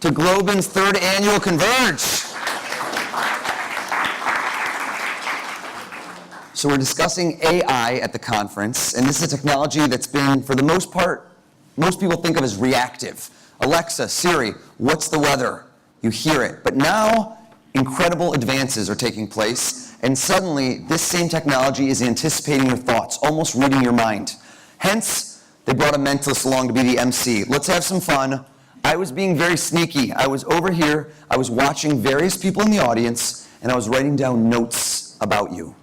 to Globin's 3rd annual ConVerge. So we're discussing AI at the conference, and this is a technology that's been, for the most part, most people think of as reactive. Alexa, Siri, what's the weather? You hear it. But now, incredible advances are taking place, and suddenly, this same technology is anticipating your thoughts, almost reading your mind. Hence, they brought a Mentalist along to be the MC. Let's have some fun. I was being very sneaky. I was over here, I was watching various people in the audience, and I was writing down notes about you.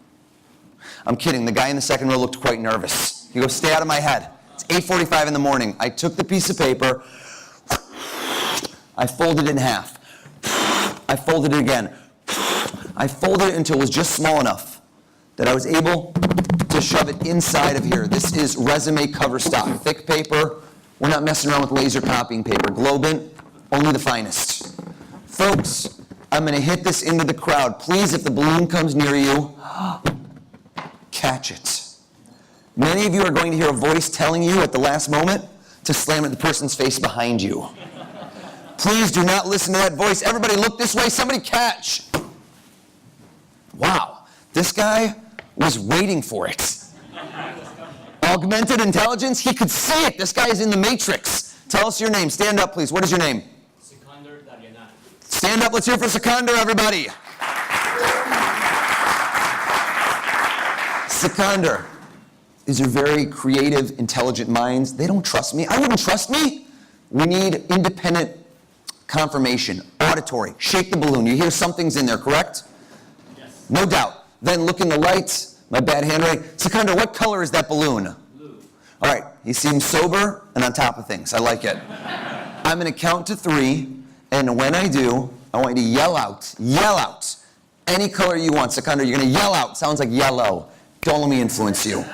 I'm kidding. The guy in the second row looked quite nervous. He goes, stay out of my head. It's 8:45 in the morning. I took the piece of paper. I folded it in half. I folded it again. I folded it until it was just small enough that I was able to shove it inside of here. This is resume cover stock. Thick paper. We're not messing around with laser copying paper. Globin, only the finest. Folks, I'm going to hit this into the crowd. Please, if the balloon comes near you, catch it. Many of you are going to hear a voice telling you at the last moment to slam at the person's face behind you. Please do not listen to that voice. Everybody look this way. Somebody catch. Wow. This guy was waiting for it. Augmented intelligence? He could see it. This guy is in the Matrix. Tell us your name. Stand up, please. What is your name? Stand up. Let's hear for Sikander, everybody. Sikander, these are very creative, intelligent minds. They don't trust me. I wouldn't trust me. We need independent confirmation, auditory. Shake the balloon. You hear something's in there, correct? Yes. No doubt. Then look in the lights. My bad handwriting. Sikander, what color is that balloon? Blue. All right. He seems sober and on top of things. I like it. I'm going to count to 3, and when I do, I want you to yell out, any color you want. Sikander, you're going to yell out. Sounds like yellow. Don't let me influence you.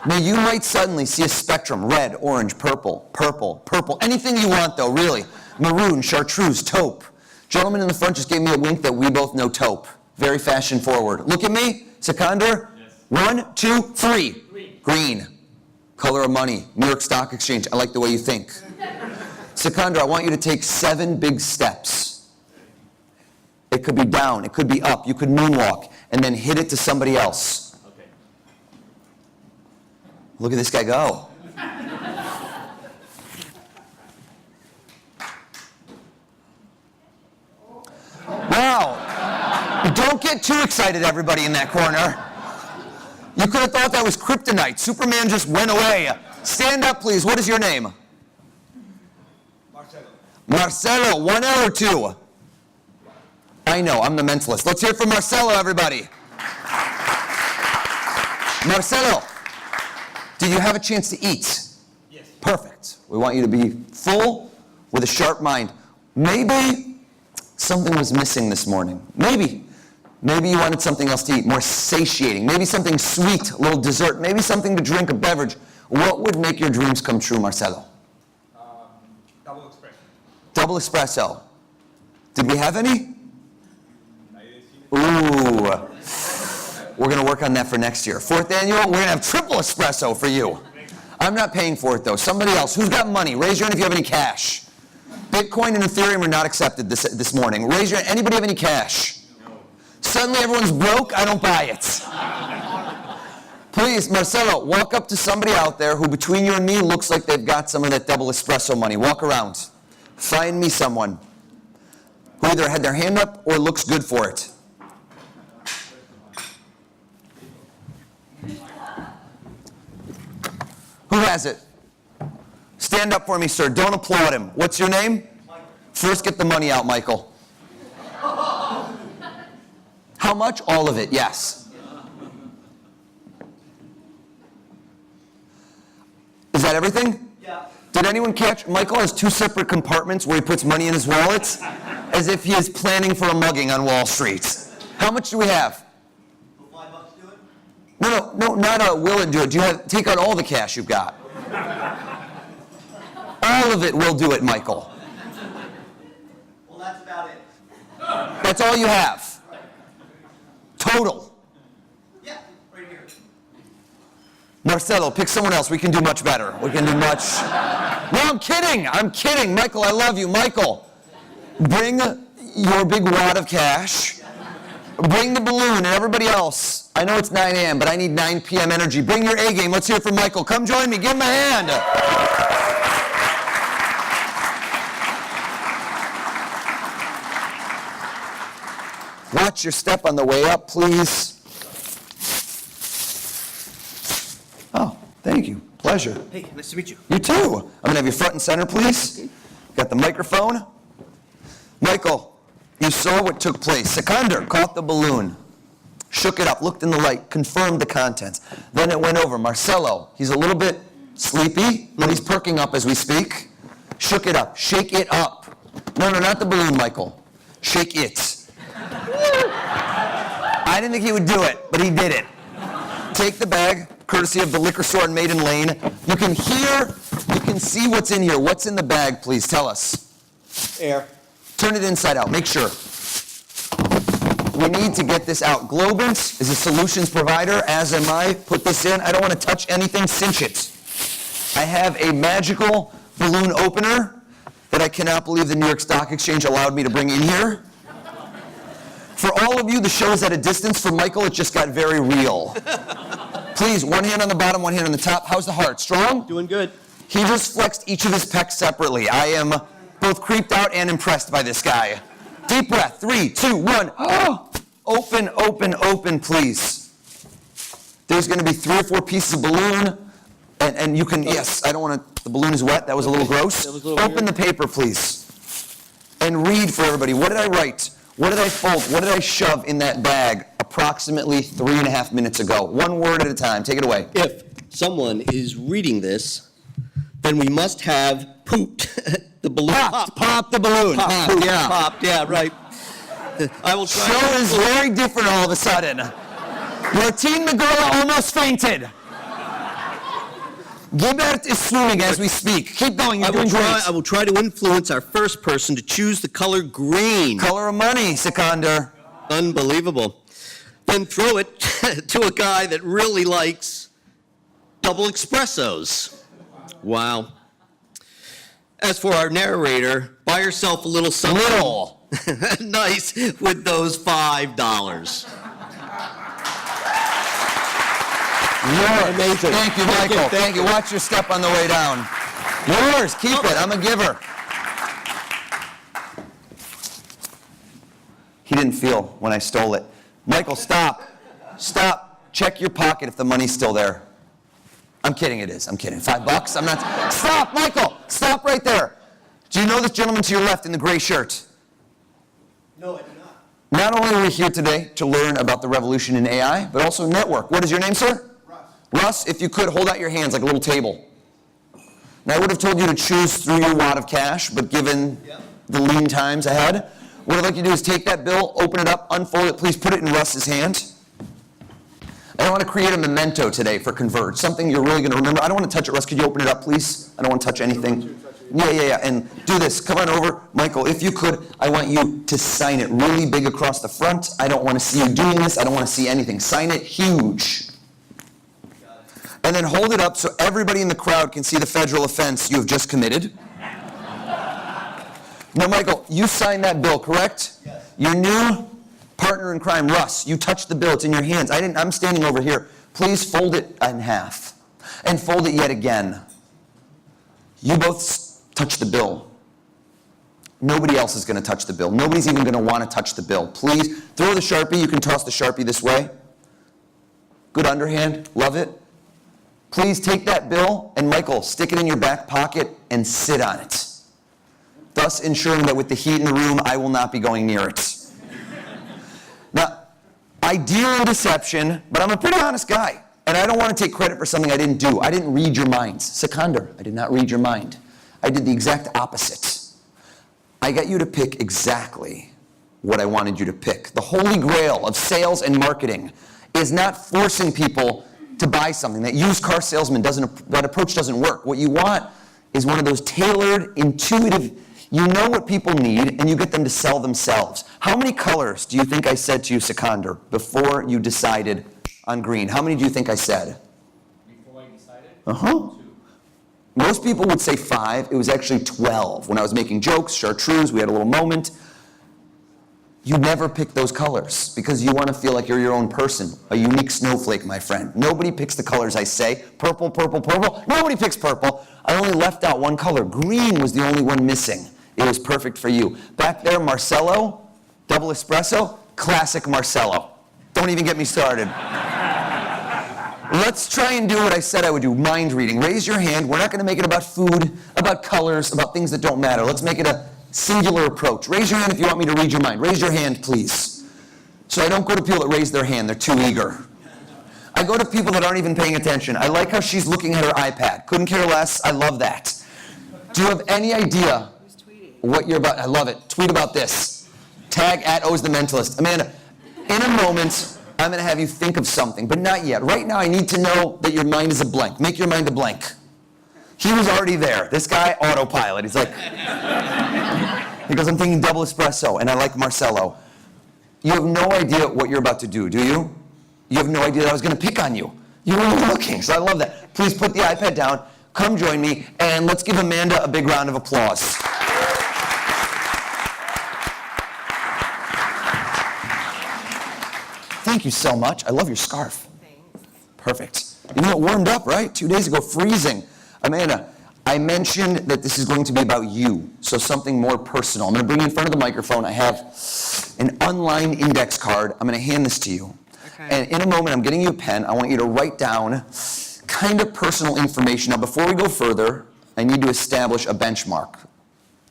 Now, you might suddenly see a spectrum, red, orange, purple, purple, purple, anything you want, though, really. Maroon, chartreuse, taupe. Gentleman in the front just gave me a wink that we both know taupe. Very fashion forward. Look at me, Sikander. Yes. 1, 2, 3. Green. Green. Color of money. New York Stock Exchange. I like the way you think. Sikander, I want you to take 7 big steps. It could be down. It could be up. You could moonwalk and then hit it to somebody else. Okay. Look at this guy go. Wow. Don't get too excited, everybody in that corner. You could have thought that was kryptonite. Superman just went away. Stand up, please. What is your name? Marcelo. Marcelo. 1 L or 2? I know. I'm the Mentalist. Let's hear it from Marcelo, everybody. Marcelo, did you have a chance to eat? Yes. Perfect. We want you to be full with a sharp mind. Maybe something was missing this morning. Maybe you wanted something else to eat, more satiating. Maybe something sweet, a little dessert. Maybe something to drink, a beverage. What would make your dreams come true, Marcelo? Double espresso. Double espresso. Did we have any? I didn't see it. Ooh. We're going to work on that for next year. 4th annual, we're going to have triple espresso for you. I'm not paying for it, though. Somebody else. Who's got money? Raise your hand if you have any cash. Bitcoin and Ethereum are not accepted this morning. Raise your hand. Anybody have any cash? No. Suddenly everyone's broke. I don't buy it. Please, Marcelo, walk up to somebody out there who, between you and me, looks like they've got some of that double espresso money. Walk around. Find me someone who either had their hand up or looks good for it. Who has it? Stand up for me, sir. Don't applaud him. What's your name? Michael. First, get the money out, Michael. How much? All of it, yes. Is that everything? Yeah. Did anyone catch? Michael has 2 separate compartments where he puts money in his wallet, as if he is planning for a mugging on Wall Street. How much do we have? Will $5 do it? No, not will it do it. Do you have, take out all the cash you've got. All of it will do it, Michael. Well, that's about it. That's all you have. Total. Yeah, right here. Marcelo, pick someone else. We can do much better. We can do much. No, I'm kidding. I'm kidding. Michael, I love you. Michael, bring your big wad of cash. Bring the balloon and everybody else. I know it's 9 a.m., but I need 9 p.m. energy. Bring your A game. Let's hear it from Michael. Come join me. Give him a hand. Watch your step on the way up, please. Oh, thank you. Pleasure. Hey, nice to meet you. You too. I'm going to have you front and center, please. Got the microphone. Michael, you saw what took place. Sikander caught the balloon, shook it up, looked in the light, confirmed the contents. Then it went over. Marcelo, he's a little bit sleepy, but he's perking up as we speak. Shook it up. Shake it up. No, not the balloon, Michael. Shake it. I didn't think he would do it, but he did it. Take the bag, courtesy of the liquor store in Maiden Lane. You can see what's in here. What's in the bag, please? Tell us. Air. Turn it inside out. Make sure. We need to get this out. Globant is a solutions provider, as am I. Put this in. I don't want to touch anything. Cinch it. I have a magical balloon opener that I cannot believe the New York Stock Exchange allowed me to bring in here. For all of you, the show is at a distance. For Michael, it just got very real. Please, one hand on the bottom, one hand on the top. How's the heart? Strong? Doing good. He just flexed each of his pecs separately. I am both creeped out and impressed by this guy. Deep breath. 3, 2, 1. Oh. Open, open, open, please. There's going to be 3 or 4 pieces of balloon. And you can, yes, I don't want to, the balloon is wet. That was a little gross. That was a little Open weird. the paper, please. And read for everybody. What did I write? What did I fold? What did I shove in that bag approximately 3.5 minutes ago? One word at a time. Take it away. If someone is reading this, then we must have pooped the balloon. Pop the balloon. Popped, Pop, yeah. Popped, yeah, right. I will try. Show is very different all of a sudden. Martin Magurla almost fainted. Gilbert is swooning as we speak. Keep going, you're doing great. I will try to influence our first person to choose the color green. Color of money, Sikander. Unbelievable. Then throw it to a guy that really likes double espressos. Wow. As for our narrator, buy yourself a little something Little. nice with those $5. Yours. Thank you, Michael. Thank you. Watch your step on the way down. Yours. Keep it. I'm a giver. He didn't feel when I stole it. Michael, stop. Stop. Check your pocket if the money's still there. I'm kidding, it is. I'm kidding. $5? I'm not. Stop, Michael. Stop right there. Do you know this gentleman to your left in the gray shirt? No, I do not. Not only are we here today to learn about the revolution in AI, but also network. What is your name, sir? Russ, if you could, hold out your hands like a little table. Now, I would have told you to choose through your wad of cash, but given the lean times ahead, what I'd like you to do is take that bill, open it up, unfold it, please put it in Russ's hand. I want to create a memento today for ConVerge, something you're really going to remember. I don't want to touch it, Russ. Could you open it up, please? I don't want to touch anything. Yeah. And do this. Come on over. Michael, if you could, I want you to sign it really big across the front. I don't want to see you doing this. I don't want to see anything. Sign it huge. And then hold it up so everybody in the crowd can see the federal offense you have just committed. Now, Michael, you signed that bill, correct? Yes. Your new partner in crime, Russ, you touched the bill. It's in your hands. I'm standing over here. Please fold it in half and fold it yet again. You both touch the bill. Nobody else is going to touch the bill. Nobody's even going to want to touch the bill. Please throw the Sharpie. You can toss the Sharpie this way. Good underhand. Love it. Please take that bill and, Michael, stick it in your back pocket and sit on it, thus ensuring that with the heat in the room, I will not be going near it. Now, I deal in deception, but I'm a pretty honest guy, and I don't want to take credit for something I didn't do. I didn't read your minds. Sikander, I did not read your mind. I did the exact opposite. I got you to pick exactly what I wanted you to pick. The holy grail of sales and marketing is not forcing people to buy something. That used car salesman that approach doesn't work. What you want is one of those tailored, intuitive, you know what people need, and you get them to sell themselves. How many colors do you think I said to you, Sikander, before you decided on green? How many do you think I said? Before Uh-huh. Most people would say 5. It was actually 12. When I was making jokes, chartreuse, we had a little moment. You never pick those colors because you want to feel like you're your own person, a unique snowflake, my friend. Nobody picks the colors I say. Purple, purple, purple. Nobody picks purple. I only left out one color. Green was the only one missing. It was perfect for you. Back there, Marcello, double espresso, classic Marcello. Don't even get me started. Let's try and do what I said I would do, mind reading. Raise your hand. We're not going to make it about food, about colors, about things that don't matter. Let's make it a singular approach. Raise your hand if you want me to read your mind. Raise your hand, please. So I don't go to people that raise their hand. They're too eager. I go to people that aren't even paying attention. I like how she's looking at her iPad. Couldn't care less. I love that. Do you have any idea what you're about? I love it. Tweet about this. Tag at Oz the Mentalist. Amanda, in a moment, I'm going to have you think of something, but not yet. Right now, I need to know that your mind is a blank. Make your mind a blank. He was already there. This guy, autopilot. He's like, he goes, I'm thinking double espresso, and I like Marcello. You have no idea what you're about to do you? You have no idea that I was going to pick on you. You weren't looking, so I love that. Please put the iPad down, come join me, and let's give Amanda a big round of applause. Thank you so much. I love your scarf. Thanks. Perfect. You know, it warmed up, right? 2 days ago, freezing. Amanda, I mentioned that this is going to be about you, so something more personal. I'm going to bring you in front of the microphone. I have an unlined index card. I'm going to hand this to you. Okay. And in a moment, I'm getting you a pen. I want you to write down kind of personal information. Now, before we go further, I need to establish a benchmark,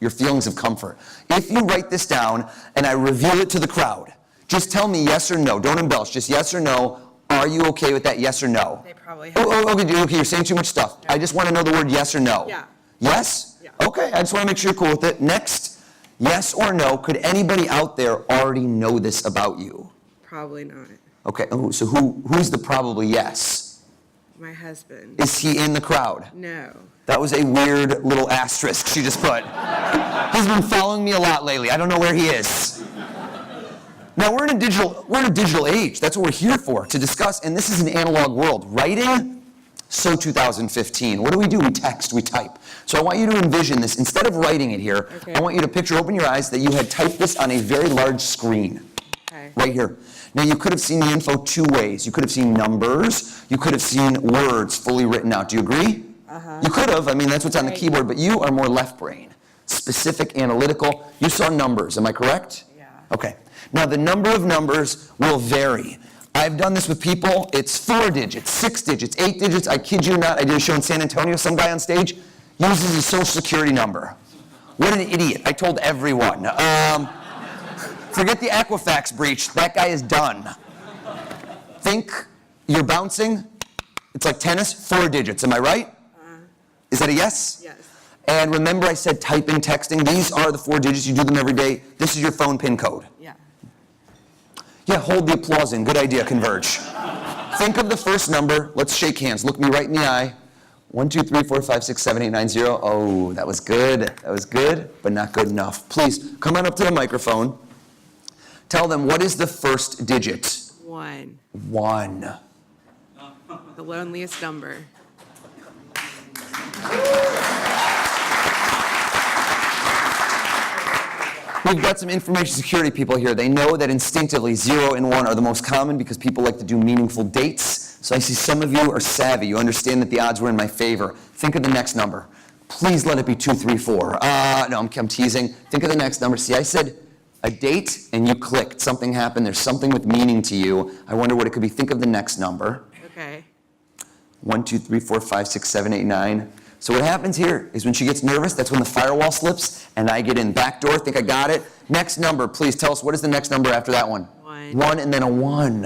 your feelings of comfort. If you write this down and I reveal it to the crowd, just tell me yes or no. Don't embellish. Just yes or no. Are you okay with that? Yes or no? They probably have. Okay, you're saying too much stuff. I just want to know the word yes or no. Yeah. Yes? Yeah. Okay, I just want to make sure you're cool with it. Next, yes or no, could anybody out there already know this about you? Probably not. Okay, so who's the probably yes? My husband. Is he in the crowd? No. That was a weird little asterisk she just put. He's been following me a lot lately. I don't know where he is. Now, we're in a digital age. That's what we're here for, to discuss. And this is an analog world. Writing, so 2015. What do? We text, we type. So I want you to envision this. Instead of writing it here, Okay. I want you to picture, open your eyes, that you had typed this on a very large screen. Okay. Right here. Now, you could have seen the info 2 ways. You could have seen numbers. You could have seen words fully written out. Do you agree? Uh-huh. You could have. I mean, that's what's on the Right. keyboard. But you are more left brain. Specific, analytical. You saw numbers. Am I correct? Yeah. Okay. Now, the number of numbers will vary. I've done this with people. It's 4 digits, 6 digits, 8 digits. I kid you not. I did a show in San Antonio. Some guy on stage uses his social security number. What an idiot. I told everyone. Forget the Equifax breach. That guy is done. Think you're bouncing. It's like tennis, 4 digits. Am I right? Is that a yes? Yes. And remember I said typing, texting. These are the 4 digits. You do them every day. This is your phone PIN code. Yeah. Yeah, hold the applause in. Good idea, ConVerge. Think of the first number. Let's shake hands. Look me right in the eye. 1, 2, 3, 4, 5, 6, 7, 8, 9, 0. Oh, that was good. That was good, but not good enough. Please, come on up to the microphone. Tell them, what is the first digit? 1. 1. The loneliest number. We've got some information security people here. They know that instinctively 0 and 1 are the most common because people like to do meaningful dates. So I see some of you are savvy. You understand that the odds were in my favor. Think of the next number. Please let it be 2, 3, 4. No, I'm teasing. Think of the next number. See, I said a date and you clicked. Something happened. There's something with meaning to you. I wonder what it could be. Think of the next number. Okay. 1, 2, 3, 4, 5, 6, 7, 8, 9. So what happens here is when she gets nervous, that's when the firewall slips, and I get in. Back door, think I got it. Next number, please tell us, what is the next number after that one? 1. 1 and then a 1.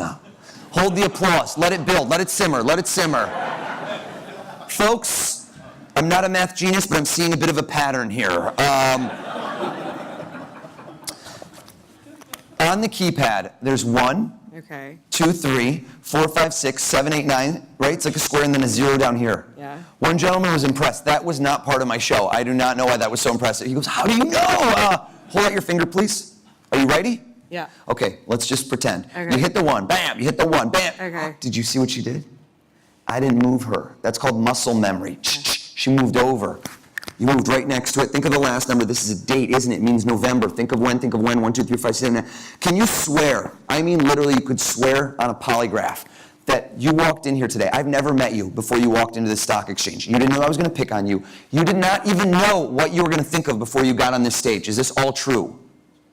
Hold the applause. Let it build. Let it simmer. Let it simmer. Folks, I'm not a math genius, but I'm seeing a bit of a pattern here. On the keypad, there's 1, Okay. 2, 3, 4, 5, 6, 7, 8, 9, right? It's like a square and then a 0 down here. Yeah. One gentleman was impressed. That was not part of my show. I do not know why that was so impressive. He goes, how do you know? Hold out your finger, please. Are you ready? Yeah. Okay, let's just pretend. Okay. You hit the 1, bam. You hit the 1, bam. Okay. Did you see what she did? I didn't move her. That's called muscle memory. She moved over. You moved right next to it. Think of the last number. This is a date, isn't it? It means November. Think of when. 1, 2, 3, 5, 6, 7, 8. Can you swear? I mean, literally, you could swear on a polygraph that you walked in here today. I've never met you before you walked into the stock exchange. You didn't know I was going to pick on you. You did not even know what you were going to think of before you got on this stage. Is this all true?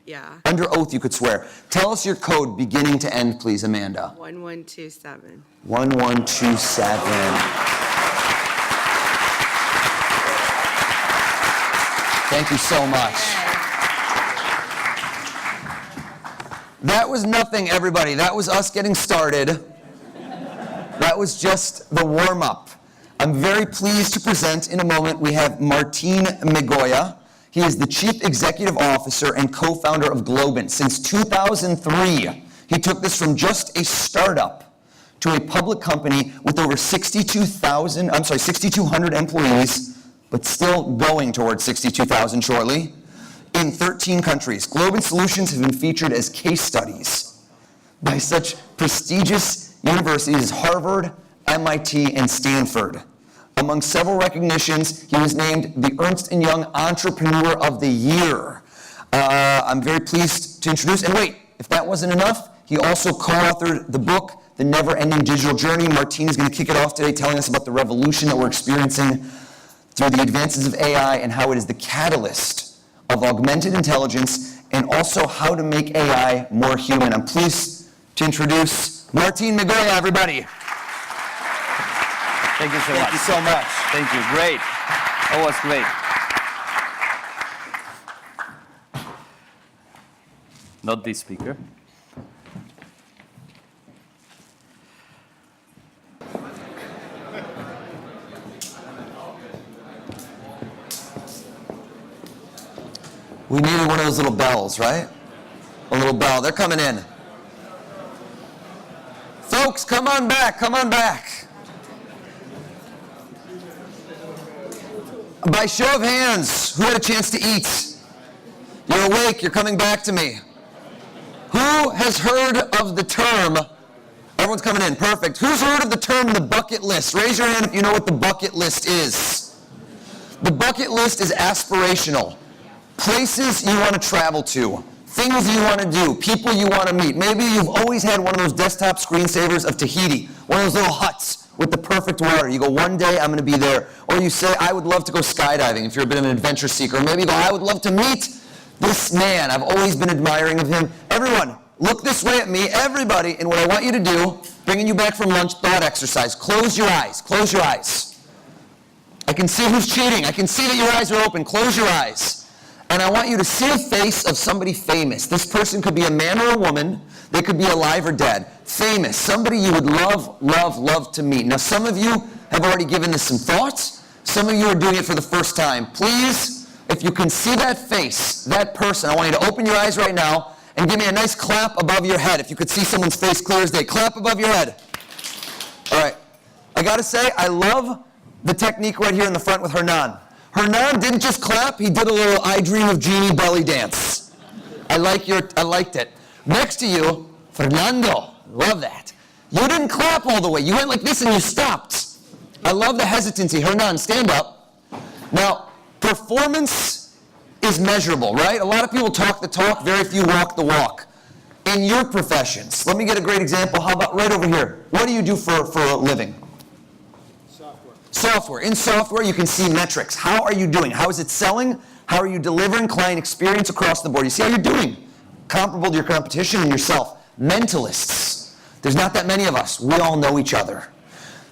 Yeah. Under oath, you could swear. Tell us your code beginning to end, please, Amanda. 1127. 1127. Thank you so much. That was nothing, everybody. That was us getting started. That was just the warm-up. I'm very pleased to present in a moment, we have Martin Migoya. He is the Chief Executive Officer and co-founder of Globant. Since 2003, he took this from just a startup to a public company with over 6,200 employees, but still going towards 62,000 shortly, in 13 countries. Globant solutions have been featured as case studies by such prestigious universities as Harvard, MIT, and Stanford. Among several recognitions, he was named the Ernst & Young Entrepreneur of the Year. I'm very pleased to introduce, and wait, if that wasn't enough, he also co-authored the book, The Never-Ending Digital Journey. Martin is going to kick it off today, telling us about the revolution that we're experiencing through the advances of AI and how it is the catalyst of augmented intelligence and also how to make AI more human. I'm pleased to introduce Martin Migoya, everybody. Thank you so much. Thank you so much. Thank you. Great. That was great. Not this speaker. We needed one of those little bells, right? A little bell. They're coming in. Folks, come on back. Come on back. By show of hands, who had a chance to eat? You're awake. You're coming back to me. Who has heard of the term? Everyone's coming in. Perfect. Who's heard of the term the bucket list? Raise your hand if you know what the bucket list is. The bucket list is aspirational. Places you want to travel to, things you want to do, people you want to meet. Maybe you've always had one of those desktop screensavers of Tahiti, one of those little huts with the perfect water. You go, one day I'm going to be there. Or you say, I would love to go skydiving if you're a bit of an adventure seeker. Or maybe you go, I would love to meet this man. I've always been admiring of him. Everyone, look this way at me, everybody, and what I want you to do, bringing you back from lunch, thought exercise. Close your eyes. Close your eyes. I can see who's cheating. I can see that your eyes are open. Close your eyes. And I want you to see a face of somebody famous. This person could be a man or a woman. They could be alive or dead. Famous. Somebody you would love, love, love to meet. Now, some of you have already given this some thoughts. Some of you are doing it for the first time. Please, if you can see that face, that person, I want you to open your eyes right now and give me a nice clap above your head. If you could see someone's face clear as day, clap above your head. All right. I got to say, I love the technique right here in the front with Hernan. Hernan didn't just clap, he did a little I Dream of Jeannie belly dance. I liked it. Next to you, Fernando. Love that. You didn't clap all the way. You went like this and you stopped. I love the hesitancy. Hernan, stand up. Now, performance is measurable, right? A lot of people talk the talk, very few walk the walk. In your professions, let me get a great example. How about right over here? What do you do for a living? Software. In software, you can see metrics. How are you doing? How is it selling? How are you delivering client experience across the board? You see how you're doing. Comparable to your competition and yourself. Mentalists. There's not that many of us. We all know each other.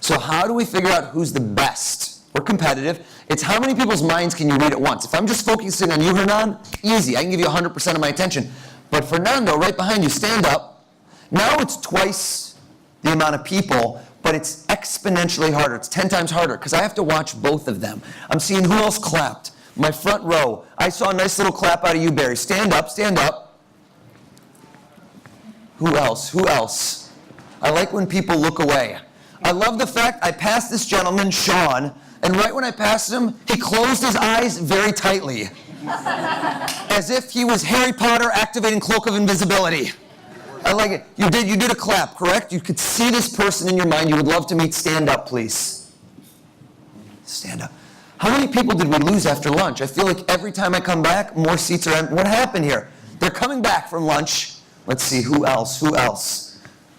So how do we figure out who's the best? We're competitive. It's how many people's minds can you read at once? If I'm just focusing on you, Hernan, easy. I can give you 100% of my attention. But Fernando, right behind you, stand up. Now it's twice the amount of people, but it's exponentially harder. It's 10 times harder because I have to watch both of them. I'm seeing who else clapped. My front row. I saw a nice little clap out of you, Barry. Stand up, stand up. Who else? Who else? I like when people look away. I love the fact I passed this gentleman, Sean, and right when I passed him, he closed his eyes very tightly. As if he was Harry Potter activating Cloak of Invisibility. I like it. You did a clap, correct? You could see this person in your mind you would love to meet. Stand up, please. Stand up. How many people did we lose after lunch? I feel like every time I come back, more seats are empty. What happened here? They're coming back from lunch. Let's see, who else?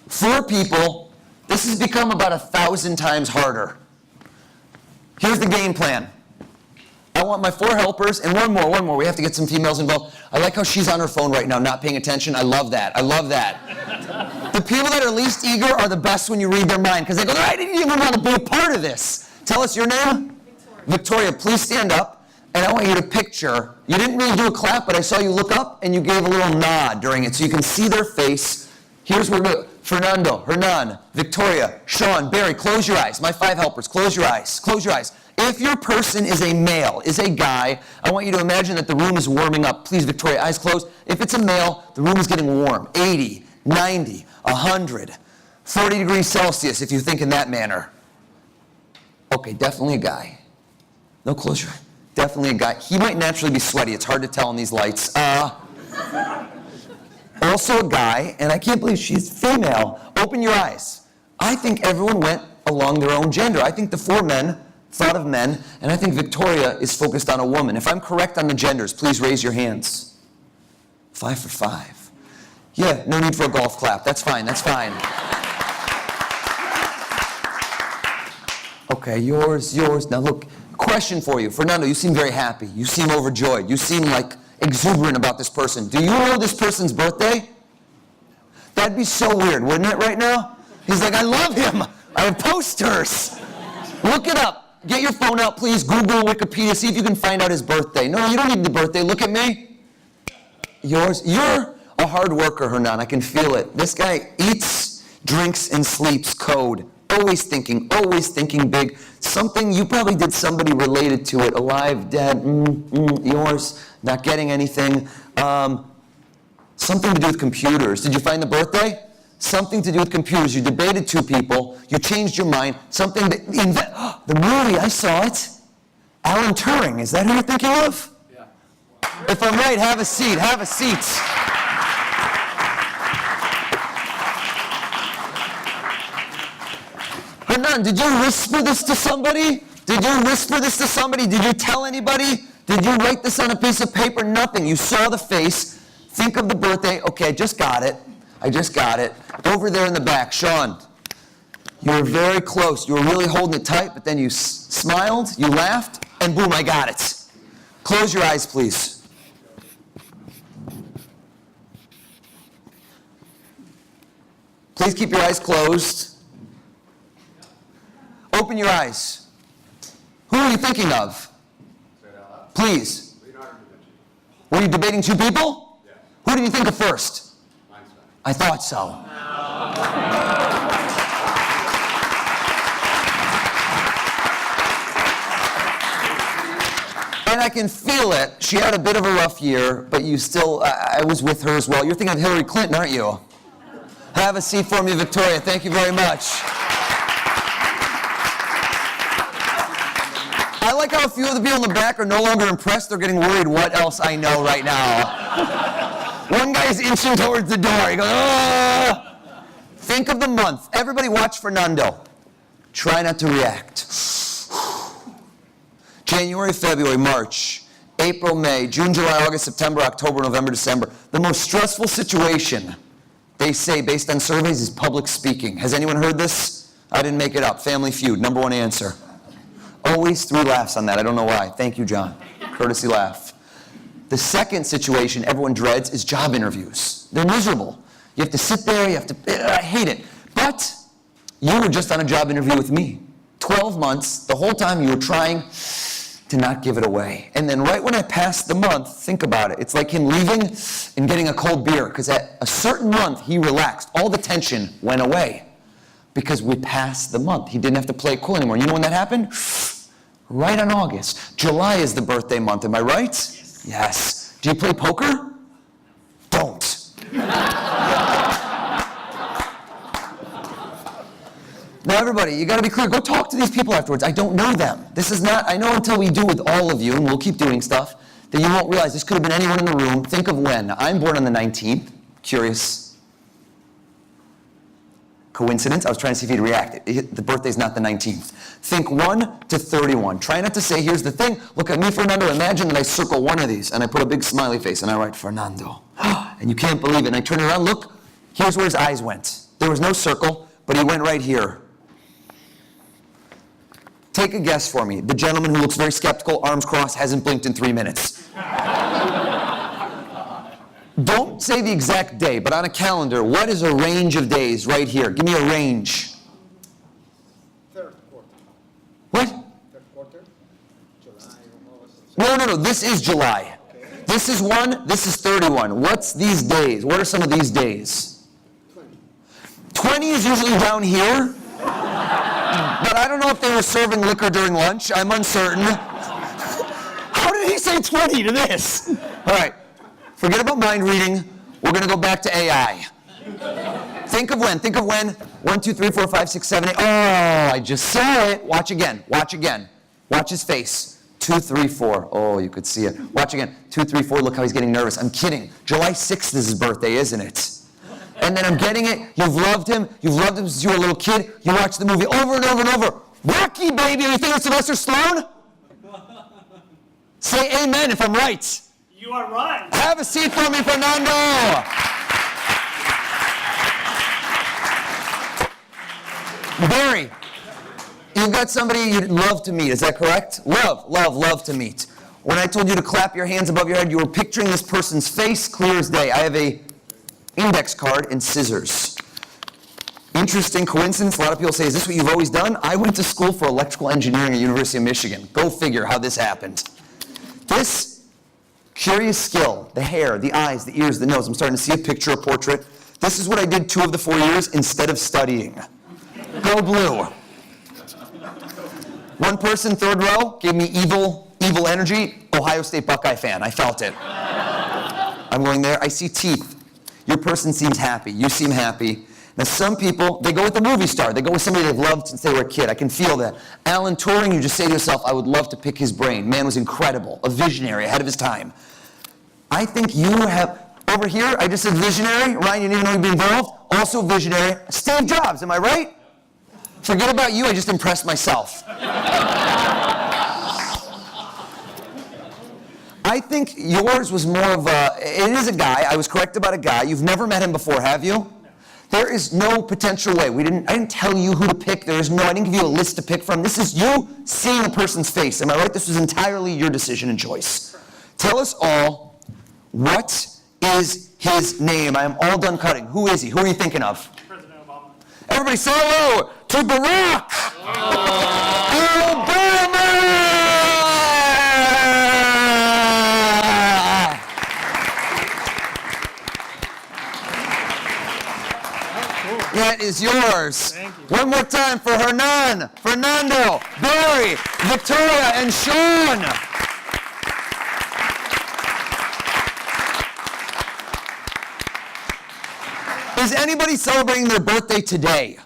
4 people. This has become about 1,000 times harder. Here's the game plan. I want my 4 helpers, and one more. We have to get some females involved. I like how she's on her phone right now, not paying attention. I love that. The people that are least eager are the best when you read their mind, because they go, I didn't even want to be a part of this. Tell us your name. Victoria, please stand up, and I want you to picture. You didn't really do a clap, but I saw you look up, and you gave a little nod during it, so you can see their face. Here's what we're doing. Fernando, Hernan, Victoria, Sean, Barry, close your eyes. My 5 helpers, close your eyes. Close your eyes. If your person is a male, is a guy, I want you to imagine that the room is warming up. Please, Victoria, eyes closed. If it's a male, the room is getting warm. 80, 90, 100, 40 degrees Celsius, if you think in that manner. Okay, definitely a guy. No, close your eyes. Definitely a guy. He might naturally be sweaty. It's hard to tell in these lights. Also a guy, and I can't believe she's female. Open your eyes. I think everyone went along their own gender. I think the 4 men thought of men, and I think Victoria is focused on a woman. If I'm correct on the genders, please raise your hands. 5 for 5. Yeah, no need for a golf clap. That's fine. Okay, yours. Now look, question for you. Fernando, you seem very happy. You seem overjoyed. You seem like exuberant about this person. Do you know this person's birthday? That'd be so weird, wouldn't it, right now? He's like, I love him. I have posters. Look it up. Get your phone out, please. Google, Wikipedia. See if you can find out his birthday. No, you don't need the birthday. Look at me. Yours. You're a hard worker, Hernan. I can feel it. This guy eats, drinks, and sleeps code. Always thinking big. Something, you probably did somebody related to it. Alive, dead, yours, not getting anything. Something to do with computers. Did you find the birthday? Something to do with computers. You debated 2 people. You changed your mind. Something that, the movie, I saw it. Alan Turing, is that who you're thinking of? Yeah. If I'm right, have a seat. Hernan, did you whisper this to somebody? Did you tell anybody? Did you write this on a piece of paper? Nothing. You saw the face. Think of the birthday. Okay, I just got it. Over there in the back, Sean. You were very close. You were really holding it tight, but then you smiled, you laughed, and boom, I got it. Close your eyes, please. Please keep your eyes closed. Open your eyes. Who are you thinking of? Please. Were you debating 2 people? Yeah. Who did you think of first? Einstein. I thought so. And I can feel it. She had a bit of a rough year, but you still, I was with her as well. You're thinking of Hillary Clinton, aren't you? Have a seat for me, Victoria. Thank you very much. I like how a few of the people in the back are no longer impressed. They're getting worried what else I know right now. One guy's inching towards the door. He goes, oh! Think of the month. Everybody watch Fernando. Try not to react. January, February, March, April, May, June, July, August, September, October, November, December. The most stressful situation, they say, based on surveys, is public speaking. Has anyone heard this? I didn't make it up. Family Feud, number 1 answer. Always 3 laughs on that. I don't know why. Thank you, John. Courtesy laugh. The second situation everyone dreads is job interviews. They're miserable. You have to sit there. I hate it. But you were just on a job interview with me. 12 months. The whole time you were trying to not give it away. And then right when I passed the month, think about it. It's like him leaving and getting a cold beer. Because at a certain month, he relaxed. All the tension went away. Because we passed the month. He didn't have to play it cool anymore. You know when that happened? Right on August. July is the birthday month, am I right? Yes. Do you play poker? Don't. Now everybody, you gotta be clear. Go talk to these people afterwards. I don't know them. This is not, I know until we do with all of you, and we'll keep doing stuff, that you won't realize this could have been anyone in the room. Think of when. I'm born on the 19th. Curious. Coincidence? I was trying to see if he'd react. The birthday's not the 19th. Think 1 to 31. Try not to say, here's the thing. Look at me, Fernando. Imagine that I circle one of these, and I put a big smiley face, and I write, Fernando. And you can't believe it. And I turn around, look, here's where his eyes went. There was no circle, but he went right here. Take a guess for me. The gentleman who looks very skeptical, arms crossed, hasn't blinked in 3 minutes. Don't say the exact day, but on a calendar, what is a range of days right here? Give me a range. Third quarter. What? Third quarter. July, August. No. This is July. Okay. This is 1, this is 31. What's these days? What are some of these days? 20 is usually down here. But I don't know if they were serving liquor during lunch. I'm uncertain. How did he say 20 to this? All right. Forget about mind reading. We're going to go back to AI. Think of when. 1, 2, 3, 4, 5, 6, 7, 8. Oh, I just saw it. Watch again. Watch his face. 2, 3, 4. Oh, you could see it. Watch again. 2, 3, 4. Look how he's getting nervous. I'm kidding. July 6th is his birthday, isn't it? And then I'm getting it. You've loved him since you were a little kid. You watch the movie over and over and over. Rocky, baby. You think it's Sylvester Stallone? Say amen if I'm right. You are right. Have a seat for me, Fernando. Barry, you've got somebody you'd love to meet. Is that correct? Love to meet. When I told you to clap your hands above your head, you were picturing this person's face clear as day. I have a index card and scissors. Interesting coincidence. A lot of people say, is this what you've always done? I went to school for electrical engineering at University of Michigan. Go figure how this happened. This curious skill, the hair, the eyes, the ears, the nose. I'm starting to see a picture, a portrait. This is what I did 2 of the 4 years instead of studying. Go blue. One person, 3rd row, gave me evil energy. Ohio State Buckeye fan. I felt it. I'm going there. I see teeth. Your person seems happy. You seem happy. Now, some people, they go with a movie star. They go with somebody they've loved since they were a kid. I can feel that. Alan Turing, you just say to yourself, I would love to pick his brain. Man was incredible, a visionary, ahead of his time. I think you have, over here, I just said visionary. Ryan, you didn't even know you'd be involved. Also visionary. Steve Jobs, am I right? Forget about you, I just impressed myself. I think yours was more of it is a guy. I was correct about a guy. You've never met him before, have you? There is no potential way. I didn't tell you who to pick. I didn't give you a list to pick from. This is you seeing a person's face. Am I right? This was entirely your decision and choice. Tell us all, what is his name? I am all done cutting. Who is he? Who are you thinking of? President Obama. Everybody say hello to Barack Obama! That is yours. Thank you. One more time for Hernan, Fernando, Barry, Victoria, and Sean. Is anybody celebrating their birthday today?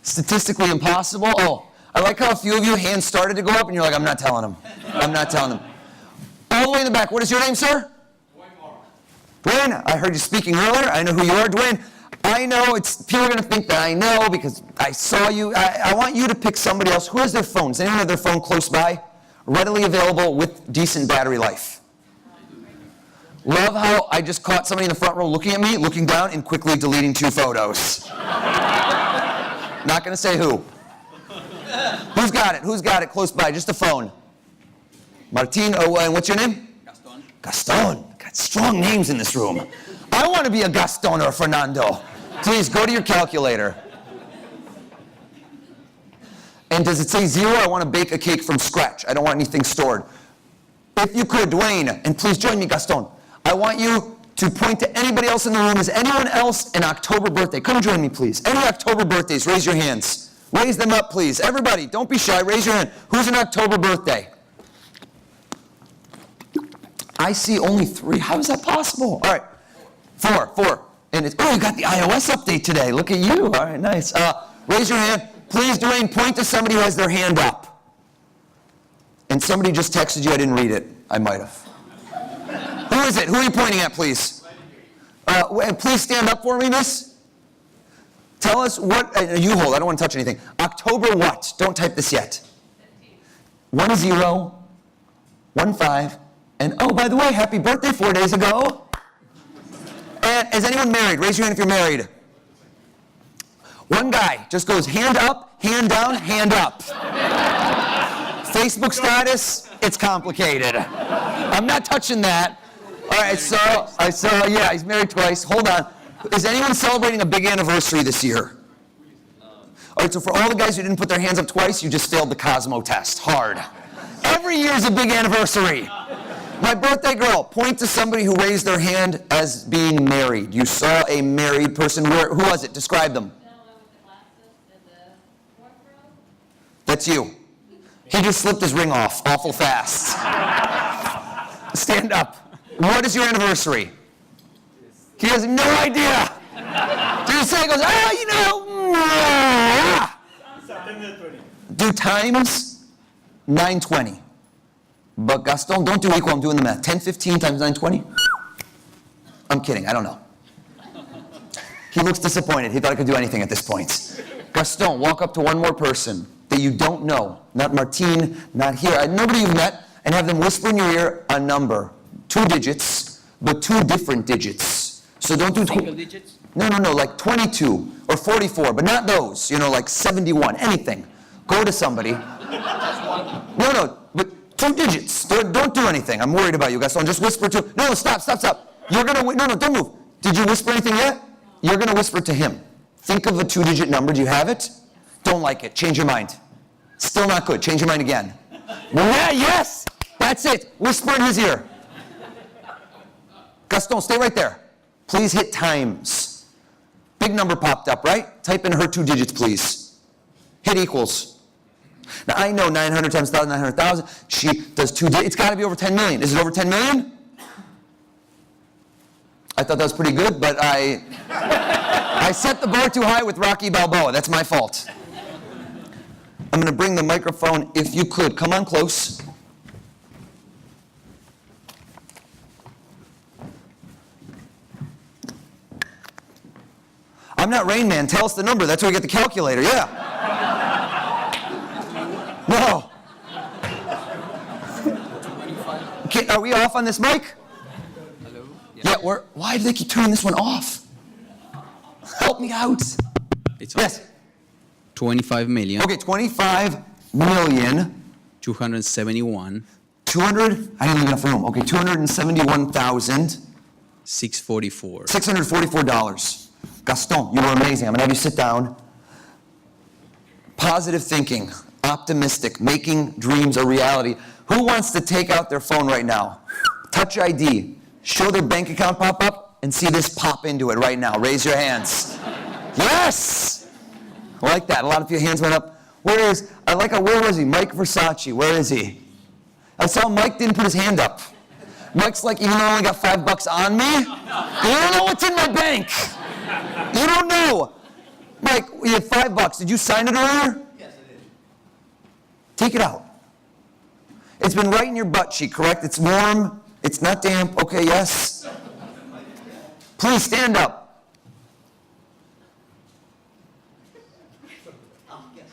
Statistically impossible? Oh, I like how a few of you hands started to go up and you're like, I'm not telling them. I'm not telling them. All the way in the back, what is your name, sir? Dwayne, I heard you speaking earlier. I know who you are, Dwayne. I know people are going to think that I know because I saw you. I want you to pick somebody else. Who has their phone? Does anyone have their phone close by? Readily available with decent battery life. Love how I just caught somebody in the front row looking at me, looking down, and quickly deleting 2 photos. Not going to say who. Who's got it? Who's got it close by? Just a phone. Martin, and what's your name? Gaston. Gaston. Got strong names in this room. I want to be a Gaston or a Fernando. Please, go to your calculator. And does it say 0? I want to bake a cake from scratch. I don't want anything stored. If you could, Dwayne, and please join me, Gaston. I want you to point to anybody else in the room. Is anyone else an October birthday? Come join me, please. Any October birthdays, raise your hands. Raise them up, please. Everybody, don't be shy. Raise your hand. Who's an October birthday? I see only 3. How is that possible? All right. 4. And you got the iOS update today. Look at you. All right, nice. Raise your hand. Please, Dwayne, point to somebody who has their hand up. And somebody just texted you. I didn't read it. I might have. Who is it? Who are you pointing at, please? Please stand up for me, miss. Tell us what, you hold, I don't want to touch anything. October what? Don't type this yet. 1 0, 1 5, and oh, by the way, happy birthday 4 days ago. And is anyone married? Raise your hand if you're married. One guy just goes hand up, hand down, hand up. Facebook status, it's complicated. I'm not touching that. All right, I saw, yeah, he's married twice. Hold on. Is anyone celebrating a big anniversary this year? All right, so for all the guys who didn't put their hands up twice, you just failed the Cosmo test. Hard. Every year's a big anniversary. My birthday girl, point to somebody who raised their hand as being married. You saw a married person. Who was it? Describe them. That's you. He just slipped his ring off awful fast. Stand up. What is your anniversary? He has no idea. Just say, goes, September 20. do times 920. But Gaston, don't do equal, I'm doing the math. 1015 times 920? I'm kidding, I don't know. He looks disappointed. He thought I could do anything at this point. Gaston, walk up to one more person that you don't know. Not Martine, not here. Nobody you've met, and have them whisper in your ear a number. 2 digits, but 2 different digits. So don't do Single digits? No, like 22 or 44, but not those. Like 71, anything. Go to somebody. No, but 2 digits. Don't do anything. I'm worried about you, Gaston. Just whisper to. No, stop. You're gonna. No, don't move. Did you whisper anything yet? You're gonna whisper to him. Think of a 2-digit number. Do you have it? Don't like it. Change your mind. Still not good. Change your mind again. Yeah, yes. That's it. Whisper in his ear. Gaston, stay right there. Please hit times. Big number popped up, right? Type in her 2 digits, please. Hit equals. Now, I know 900 times 1,000, 900,000. She does 2 digits. It's got to be over 10 million. Is it over 10 million? I thought that was pretty good, but I set the bar too high with Rocky Balboa. That's my fault. I'm going to bring the microphone, if you could. Come on close. I'm not Rain Man. Tell us the number. That's where we get the calculator. Yeah. No. Okay, are we off on this mic? Hello? Yeah, why do they keep turning this one off? Help me out. It's on. Yes. 25 million. Okay, 25 million. 271. 200, I didn't leave enough room. Okay, 271,000. 644. $644. Gaston, you were amazing. I'm gonna have you sit down. Positive thinking, optimistic, making dreams a reality. Who wants to take out their phone right now? Touch ID, show their bank account pop up, and see this pop into it right now. Raise your hands. Yes! I like that. A lot of your hands went up. Where was he? Mike Versace, where is he? I saw Mike didn't put his hand up. Mike's like, even though I only got $5 on me, you don't know what's in my bank. You don't know. Mike, you have $5. Did you sign it earlier? Yes, I did. Take it out. It's been right in your butt cheek, correct? It's warm. It's not damp. Okay, yes. Please stand up. Yes.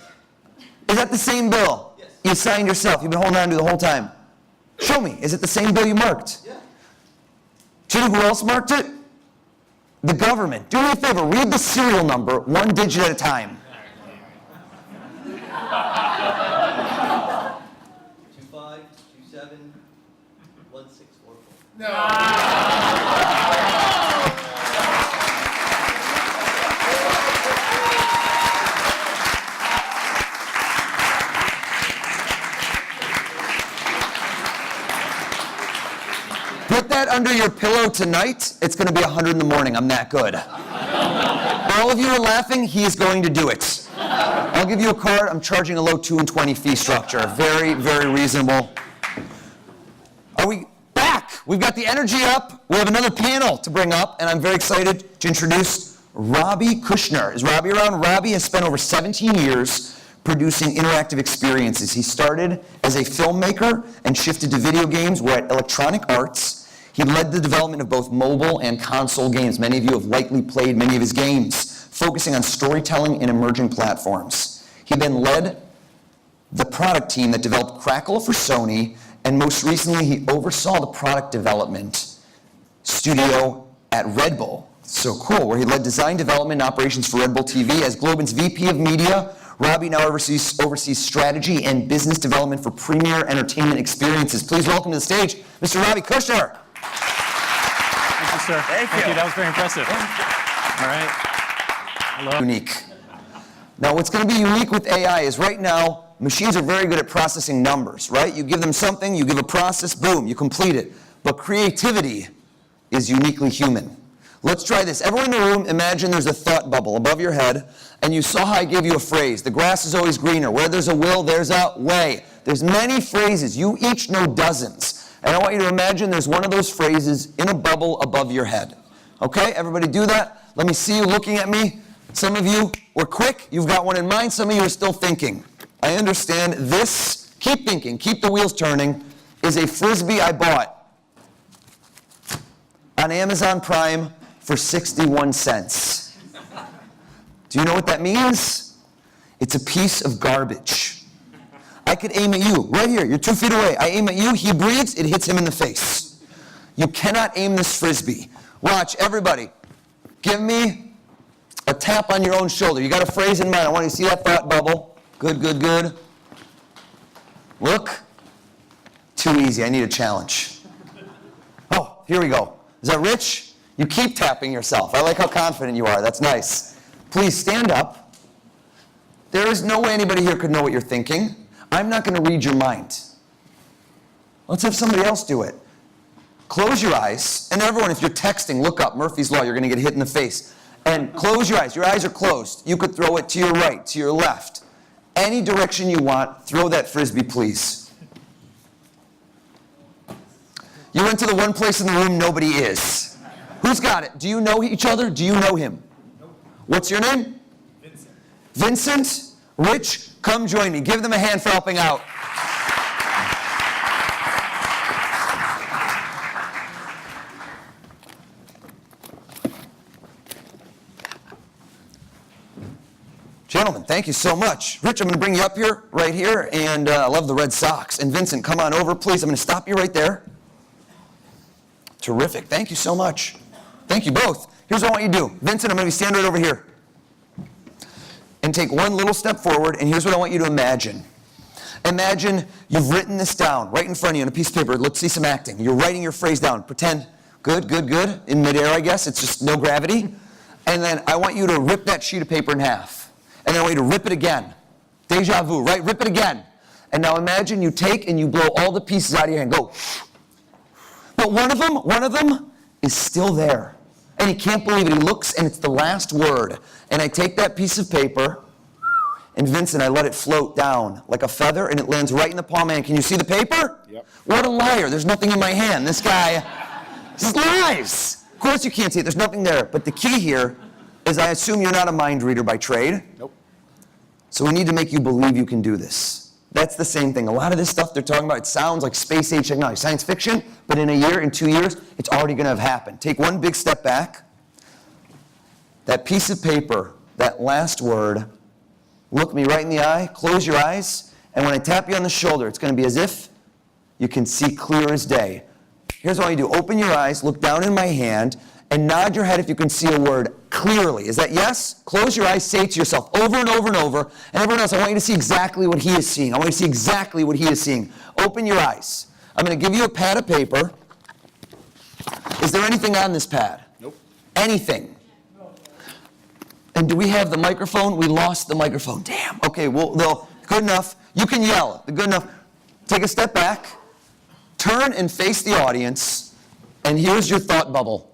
Is that the same bill? Yes. You signed yourself. You've been holding on to the whole time. Show me. Is it the same bill you marked? Yeah. Do you know who else marked it? The government. Do me a favor. Read the serial number 1 digit at a time. 25, 27, 1644. Put that under your pillow tonight. It's going to be 100 in the morning. I'm that good. All of you are laughing. He's going to do it. I'll give you a card. I'm charging a low 2 and 20 fee structure. Very, very reasonable. Are we back? We've got the energy up. We have another panel to bring up, and I'm very excited to introduce Robbie Kushner. Is Robbie around? Robbie has spent over 17 years producing interactive experiences. He started as a filmmaker and shifted to video games. We're at Electronic Arts. He led the development of both mobile and console games. Many of you have likely played many of his games. focusing on storytelling and emerging platforms. He then led the product team that developed Crackle for Sony, and most recently he oversaw the product development studio at Red Bull. So cool, where he led design, development, and operations for Red Bull TV. As Globin's VP of Media, Robbie now oversees strategy and business development for premier entertainment experiences. Please welcome to the stage, Mr. Robbie Kushner. Thank you, sir. Thank you. That was very impressive. All right. Hello. Unique. Now, what's going to be unique with AI is right now, machines are very good at processing numbers, right? You give them something, you give a process, boom, you complete it. But creativity is uniquely human. Let's try this. Everyone in the room, imagine there's a thought bubble above your head, and you saw how I gave you a phrase. The grass is always greener. Where there's a will, there's a way. There's many phrases. You each know dozens. And I want you to imagine there's one of those phrases in a bubble above your head. Okay, everybody do that? Let me see you looking at me. Some of you were quick. You've got one in mind. Some of you are still thinking. I understand this, keep thinking, keep the wheels turning, is a frisbee I bought on Amazon Prime for 61 cents. Do you know what that means? It's a piece of garbage. I could aim at you, right here, you're 2 feet away. I aim at you, he breathes, it hits him in the face. You cannot aim this frisbee. Watch, everybody, give me a tap on your own shoulder. You got a phrase in mind, I want you to see that thought bubble. Good, good, good. Look. Too easy, I need a challenge. Oh, here we go. Is that Rich? You keep tapping yourself. I like how confident you are, that's nice. Please stand up. There is no way anybody here could know what you're thinking. I'm not gonna read your mind. Let's have somebody else do it. Close your eyes, and everyone, if you're texting, look up Murphy's Law, you're gonna get hit in the face. And close your eyes are closed. You could throw it to your right, to your left. Any direction you want, throw that frisbee, please. You went to the one place in the room nobody is. Who's got it? Do you know each other? Do you know him? Nope. What's your name? Vincent. Vincent? Rich, come join me. Give them a hand for helping out. Gentlemen, thank you so much. Rich, I'm going to bring you up here, right here, and I love the Red Sox. And Vincent, come on over, please. I'm going to stop you right there. Terrific. Thank you so much. Thank you both. Here's what I want you to do. Vincent, I'm going to be standing right over here. And take one little step forward, and here's what I want you to imagine. Imagine you've written this down right in front of you on a piece of paper. Let's see some acting. You're writing your phrase down. Pretend, good, good, good. In midair, I guess. It's just no gravity. And then I want you to rip that sheet of paper in half. And then I want you to rip it again. Deja vu, right? Rip it again. And now imagine you take and you blow all the pieces out of your hand. Go. But one of them is still there. And he can't believe it. He looks and it's the last word. And I take that piece of paper, and Vincent, I let it float down like a feather, and it lands right in the palm of my hand. Can you see the paper? Yep. What a liar. There's nothing in my hand. This guy just lies. Of course you can't see it. There's nothing there. But the key here is I assume you're not a mind reader by trade. Nope. So we need to make you believe you can do this. That's the same thing. A lot of this stuff they're talking about, it sounds like space-age technology, science fiction, but in a year, in 2 years, it's already going to have happened. Take one big step back. That piece of paper, that last word, look me right in the eye, close your eyes, and when I tap you on the shoulder, it's going to be as if you can see clear as day. Here's what you do. Open your eyes, look down in my hand, and nod your head if you can see a word clearly. Is that yes? Close your eyes, say it to yourself over and over and over. And everyone else, I want you to see exactly what he is seeing. I want you to see exactly what he is seeing. Open your eyes. I'm going to give you a pad of paper. Is there anything on this pad? Nope. Anything? No. And do we have the microphone? We lost the microphone. Damn. Okay, well, good enough. You can yell. Good enough. Take a step back. Turn and face the audience. And here's your thought bubble.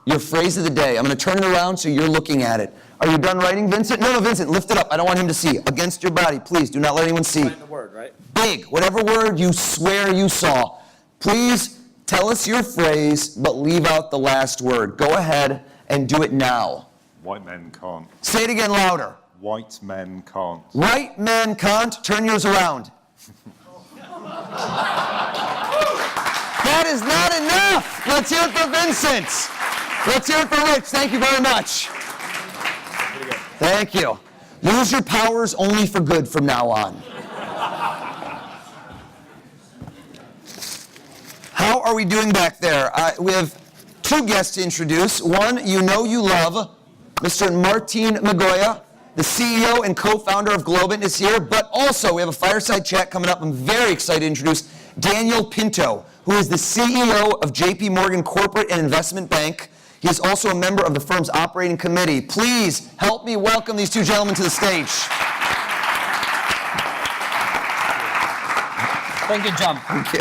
Your phrase of the day. I'm going to turn it around so you're looking at it. Are you done writing, Vincent? No, Vincent, lift it up. I don't want him to see. Against your body, please. Do not let anyone see. Find the word, right? Big. Whatever word you swear you saw. Please tell us your phrase, but leave out the last word. Go ahead and do it now. White men can't. Say it again louder. White men can't. White men can't. Turn yours around. That is not enough. Let's hear it for Vincent. Let's hear it for Rich. Thank you very much. Thank you. Use your powers only for good from now on. How are we doing back there? We have two guests to introduce. One, you know you love, Mr. Martin Magoya, the CEO and co-founder of Globant is here, but also we have a fireside chat coming up. I'm very excited to introduce Daniel Pinto, who is the CEO of JP Morgan Corporate and Investment Bank. He is also a member of the firm's operating committee. Please help me welcome these two gentlemen to the stage. Thank you, John. Thank you.